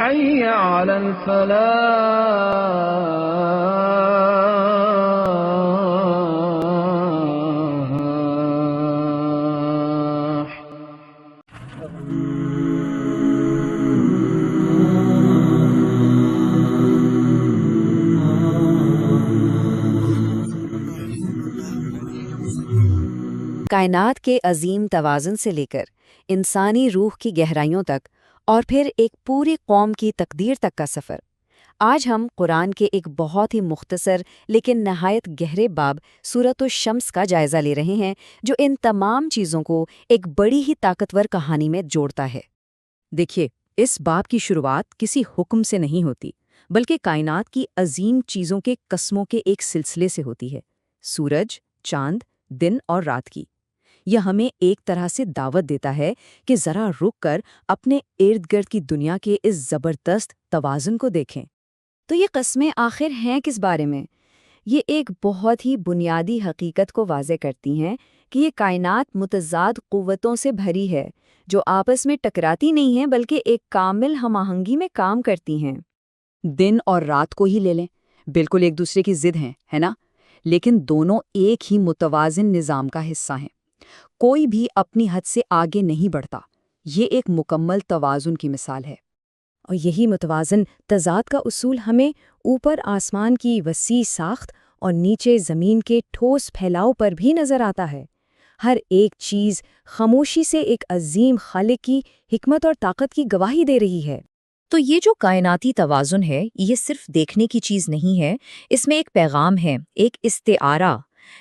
حي على الفلاح. کائنات کے عظیم توازن سے لے کر انسانی روح کی گہرائیوں تک اور پھر ایک پوری قوم کی تقدیر تک کا سفر۔ آج ہم قرآن کے ایک بہت ہی مختصر لیکن نہایت گہرے باب سورۃ الشمس کا جائزہ لے رہے ہیں، جو ان تمام چیزوں کو ایک بڑی ہی طاقتور کہانی میں جوڑتا ہے۔ دیکھیے، اس باب کی شروعات کسی حکم سے نہیں ہوتی، بلکہ کائنات کی عظیم چیزوں کے قسموں کے ایک سلسلے سے ہوتی ہے، سورج، چاند، دن اور رات کی۔ یہ ہمیں ایک طرح سے دعوت دیتا ہے کہ ذرا رک کر اپنے ارد گرد کی دنیا کے اس زبردست توازن کو دیکھیں۔ تو یہ قسمیں آخر ہیں کس بارے میں؟ یہ ایک بہت ہی بنیادی حقیقت کو واضح کرتی ہیں کہ یہ کائنات متضاد قوتوں سے بھری ہے، جو آپس میں ٹکراتی نہیں ہیں بلکہ ایک کامل ہم آہنگی میں کام کرتی ہیں۔ دن اور رات کو ہی لے لیں، بالکل ایک دوسرے کی ضد ہیں، ہے نا؟ لیکن دونوں ایک ہی متوازن نظام کا حصہ ہیں۔ کوئی بھی اپنی حد سے آگے نہیں بڑھتا۔ یہ ایک مکمل توازن کی مثال ہے۔ اور یہی متوازن تضاد کا اصول ہمیں اوپر آسمان کی وسیع ساخت اور نیچے زمین کے ٹھوس پھیلاؤ پر بھی نظر آتا ہے۔ ہر ایک چیز خاموشی سے ایک عظیم خالق کی حکمت اور طاقت کی گواہی دے رہی ہے۔ تو یہ جو کائناتی توازن ہے، یہ صرف دیکھنے کی چیز نہیں ہے، اس میں ایک پیغام ہے، ایک استعارہ،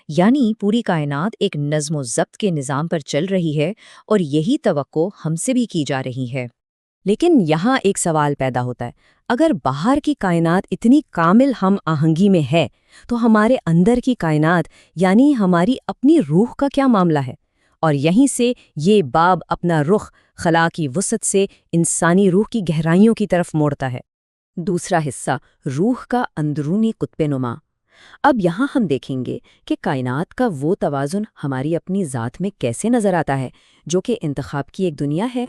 یعنی پوری کائنات ایک نظم و ضبط کے نظام پر چل رہی ہے، اور یہی توقع ہم سے بھی کی جا رہی ہے۔ لیکن یہاں ایک سوال پیدا ہوتا ہے، اگر باہر کی کائنات اتنی کامل ہم آہنگی میں ہے، تو ہمارے اندر کی کائنات یعنی ہماری اپنی روح کا کیا معاملہ ہے؟ اور یہیں سے یہ باب اپنا رخ خلا کی وسعت سے انسانی روح کی گہرائیوں کی طرف موڑتا ہے۔ دوسرا حصہ، روح کا اندرونی قطب نما۔ اب یہاں ہم دیکھیں گے کہ کائنات کا وہ توازن ہماری اپنی ذات میں کیسے نظر آتا ہے، جو کہ انتخاب کی ایک دنیا ہے۔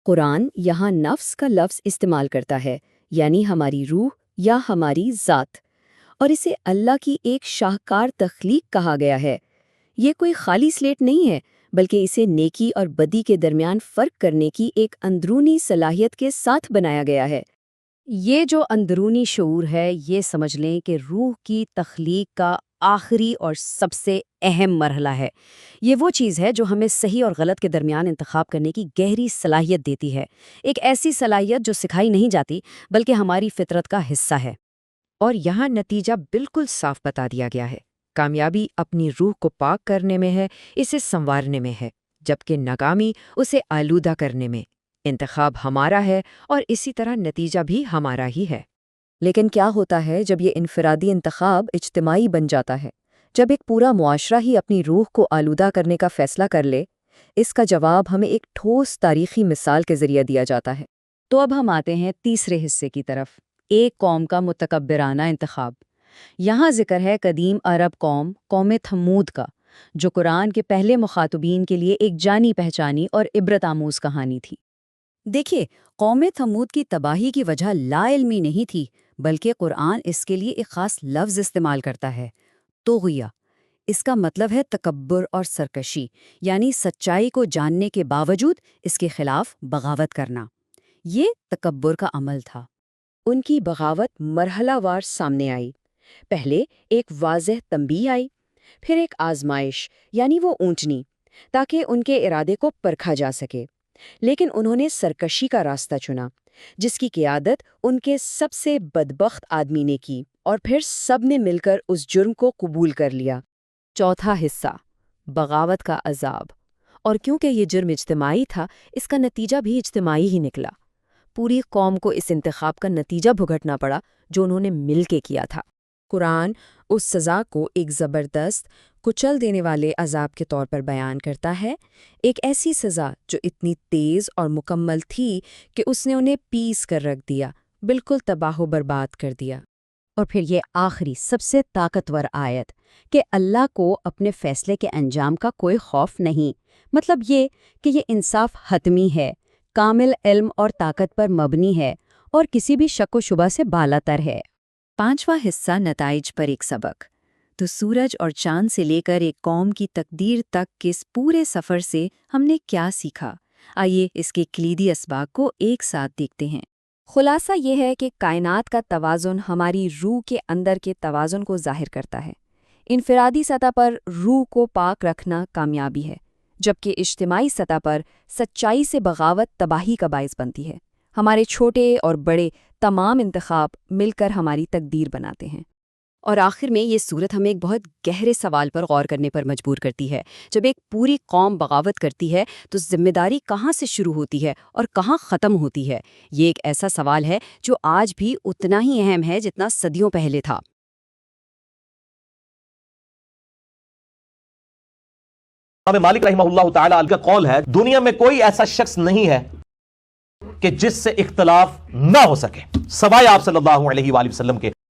قرآن یہاں نفس کا لفظ استعمال کرتا ہے، یعنی ہماری روح یا ہماری ذات، اور اسے اللہ کی ایک شاہکار تخلیق کہا گیا ہے۔ یہ کوئی خالی سلیٹ نہیں ہے، بلکہ اسے نیکی اور بدی کے درمیان فرق کرنے کی ایک اندرونی صلاحیت کے ساتھ بنایا گیا ہے۔ یہ جو اندرونی شعور ہے، یہ سمجھ لیں کہ روح کی تخلیق کا آخری اور سب سے اہم مرحلہ ہے۔ یہ وہ چیز ہے جو ہمیں صحیح اور غلط کے درمیان انتخاب کرنے کی گہری صلاحیت دیتی ہے، ایک ایسی صلاحیت جو سکھائی نہیں جاتی بلکہ ہماری فطرت کا حصہ ہے۔ اور یہاں نتیجہ بالکل صاف بتا دیا گیا ہے۔ کامیابی اپنی روح کو پاک کرنے میں ہے، اسے سنوارنے میں ہے، جبکہ ناکامی اسے آلودہ کرنے میں۔ انتخاب ہمارا ہے اور اسی طرح نتیجہ بھی ہمارا ہی ہے۔ لیکن کیا ہوتا ہے جب یہ انفرادی انتخاب اجتماعی بن جاتا ہے؟ جب ایک پورا معاشرہ ہی اپنی روح کو آلودہ کرنے کا فیصلہ کر لے؟ اس کا جواب ہمیں ایک ٹھوس تاریخی مثال کے ذریعے دیا جاتا ہے۔ تو اب ہم آتے ہیں تیسرے حصے کی طرف، ایک قوم کا متکبرانہ انتخاب۔ یہاں ذکر ہے قدیم عرب قوم تھمود کا، جو قرآن کے پہلے مخاطبین کے لیے ایک جانی پہچانی اور عبرت آموز کہانی تھی۔ دیکھیے، قوم تھمود کی تباہی کی وجہ لا علمی نہیں تھی، بلکہ قرآن اس کے لیے ایک خاص لفظ استعمال کرتا ہے، طغیہ۔ اس کا مطلب ہے تکبر اور سرکشی، یعنی سچائی کو جاننے کے باوجود اس کے خلاف بغاوت کرنا۔ یہ تکبر کا عمل تھا۔ ان کی بغاوت مرحلہ وار سامنے آئی۔ پہلے ایک واضح تنبیہ آئی، پھر ایک آزمائش، یعنی وہ اونچنی، تاکہ ان کے ارادے کو پرکھا جا سکے۔ لیکن انہوں نے سرکشی کا راستہ چنا، جس کی قیادت ان کے سب سے بدبخت آدمی نے کی، اور پھر سب نے مل کر اس جرم کو قبول کر لیا۔ چوتھا حصہ، بغاوت کا عذاب۔ اور کیونکہ یہ جرم اجتماعی تھا، اس کا نتیجہ بھی اجتماعی ہی نکلا۔ پوری قوم کو اس انتخاب کا نتیجہ بھگتنا پڑا جو انہوں نے مل کے کیا تھا۔ قرآن اس سزا کو ایک زبردست، کچل دینے والے عذاب کے طور پر بیان کرتا ہے، ایک ایسی سزا جو اتنی تیز اور مکمل تھی کہ اس نے انہیں پیس کر رکھ دیا، بالکل تباہ و برباد کر دیا۔ اور پھر یہ آخری سب سے طاقتور آیت کہ اللہ کو اپنے فیصلے کے انجام کا کوئی خوف نہیں، مطلب یہ کہ یہ انصاف حتمی ہے، کامل علم اور طاقت پر مبنی ہے، اور کسی بھی شک و شبہ سے بالا تر ہے۔ 5واں حصہ نتائج پر ایک سبق۔ تو سورج اور چاند سے لے کر ایک قوم کی تقدیر تک کے اس پورے سفر سے ہم نے کیا سیکھا؟ آئیے اس کے کلیدی اسباق کو ایک ساتھ دیکھتے ہیں۔ خلاصہ یہ ہے کہ کائنات کا توازن ہماری روح کے اندر کے توازن کو ظاہر کرتا ہے۔ انفرادی سطح پر روح کو پاک رکھنا کامیابی ہے، جبکہ اجتماعی سطح پر سچائی سے بغاوت تباہی کا باعث بنتی ہے۔ ہمارے چھوٹے اور بڑے تمام انتخاب مل کر ہماری تقدیر بناتے ہیں۔ اور آخر میں یہ صورت ہمیں ایک بہت گہرے سوال پر غور کرنے پر مجبور کرتی ہے۔ جب ایک پوری قوم بغاوت کرتی ہے تو ذمہ داری کہاں سے شروع ہوتی ہے اور کہاں ختم ہوتی ہے؟ یہ ایک ایسا سوال ہے جو آج بھی اتنا ہی اہم ہے جتنا صدیوں پہلے تھا۔ امام مالک رحمہ اللہ تعالیٰ کا قول ہے، دنیا میں کوئی ایسا شخص نہیں ہے کہ جس سے اختلاف نہ ہو سکے سوائے آپ صلی اللہ علیہ وآلہ وسلم کے۔